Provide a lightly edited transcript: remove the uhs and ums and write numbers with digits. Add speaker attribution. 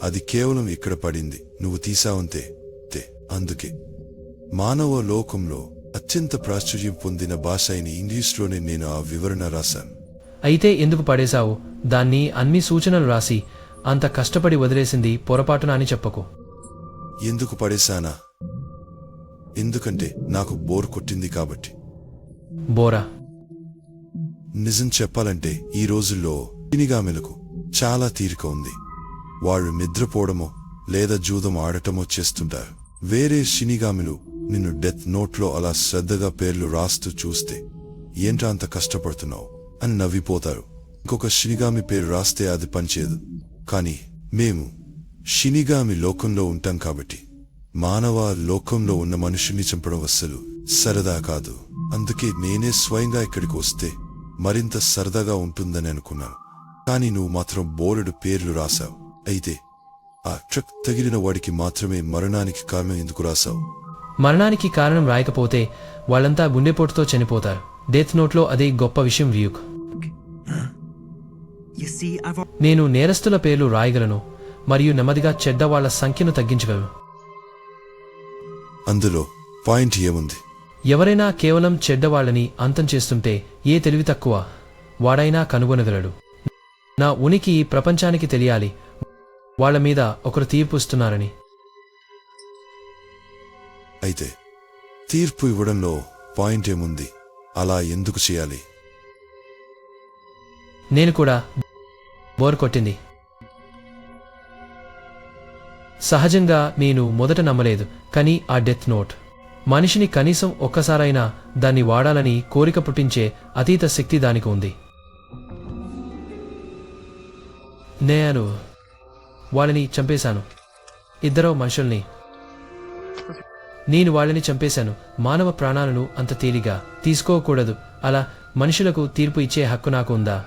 Speaker 1: అది కేవలం ఇక్కడ పడింది, నువ్వు తీసావంతే. అందుకే మానవ లోకంలో అత్యంత ప్రాచుర్యం పొందిన భాష అయిన ఇంగ్లీష్లోనే నేను ఆ వివరణ రాశాను.
Speaker 2: అయితే ఎందుకు పడేశావు దాన్ని? అన్ని సూచనలు రాసి అంత కష్టపడి వదిలేసింది పొరపాటున అని చెప్పకు.
Speaker 1: ఎందుకు పడేశానా? ఎందుకంటే నాకు బోర్ కొట్టింది కాబట్టి.
Speaker 2: బోరా?
Speaker 1: నిజం చెప్పాలంటే ఈ రోజుల్లో శినిగామిలకు చాలా తీరిక ఉంది. వాళ్ళు నిద్రపోవడమో లేదా జూదం ఆడటమో చేస్తుంటారు. వేరే శినిగామిలు నిన్ను డెత్ నోట్లో అలా శ్రద్ధగా పేర్లు రాస్తూ చూస్తే ఏంట్రా అంత కష్టపడుతున్నావు అని నవ్విపోతారు. ఇంకొక శినిగామి పేరు రాస్తే అది పనిచేయదు. కానీ మేము శినిగామి లోకంలో ఉంటాం కాబట్టి మానవ లోకంలో ఉన్న మనుషుల్ని చంపడం అస్సలు సరదా కాదు. అందుకే నేనే స్వయంగా ఇక్కడికి వస్తే మరింత సరదాగా ఉంటుందని అనుకున్నాను. కానీ నువ్వు మాత్రం బోలెడు పేర్లు రాశావు. అయితే ఆ ట్రక్ తగిలిన వాడికి మాత్రమే మరణానికి కారణం ఎందుకు రాశావు?
Speaker 2: మరణానికి కారణం రాయకపోతే వాళ్ళంతా గుండెపోటుతో చనిపోతారు. డెత్ నోట్లో అదే గొప్ప విషయం వ్యూక్. నేను నేరస్తుల పేర్లు రాయగలను మరియు నెమ్మదిగా చెడ్డవాళ్ల సంఖ్యను తగ్గించగలను.
Speaker 1: అందులో పాయింట్ ఏముంది?
Speaker 2: ఎవరైనా కేవలం చెడ్డవాళ్లని అంతం చేస్తుంటే ఏ తెలివి తక్కువ వాడైనా కనుగొనగలడు. నా ఉనికి ఈ ప్రపంచానికి తెలియాలి, వాళ్ల మీద ఒకరు తీర్పు ఇస్తున్నారని.
Speaker 1: అయితే తీర్పు ఇవ్వడంలో పాయింట్ ఏముంది? అలా ఎందుకు చేయాలి?
Speaker 2: నేను కూడా బోర్ కొట్టింది. సహజంగా నేను మొదట నమ్మలేదు, కానీ ఆ డెత్ నోట్ మనిషిని కనీసం ఒక్కసారైనా దాన్ని వాడాలని కోరిక పుట్టించే అతీత శక్తి దానికి ఉంది. నేను వాళ్ళని చంపేశాను, ఇద్దరో మనుషుల్ని. నేను వాళ్ళని చంపేశాను. మానవ ప్రాణాలను అంత తేలిగా తీసుకోకూడదు. అలా మనుషులకు తీర్పు ఇచ్చే హక్కు నాకు ఉందా?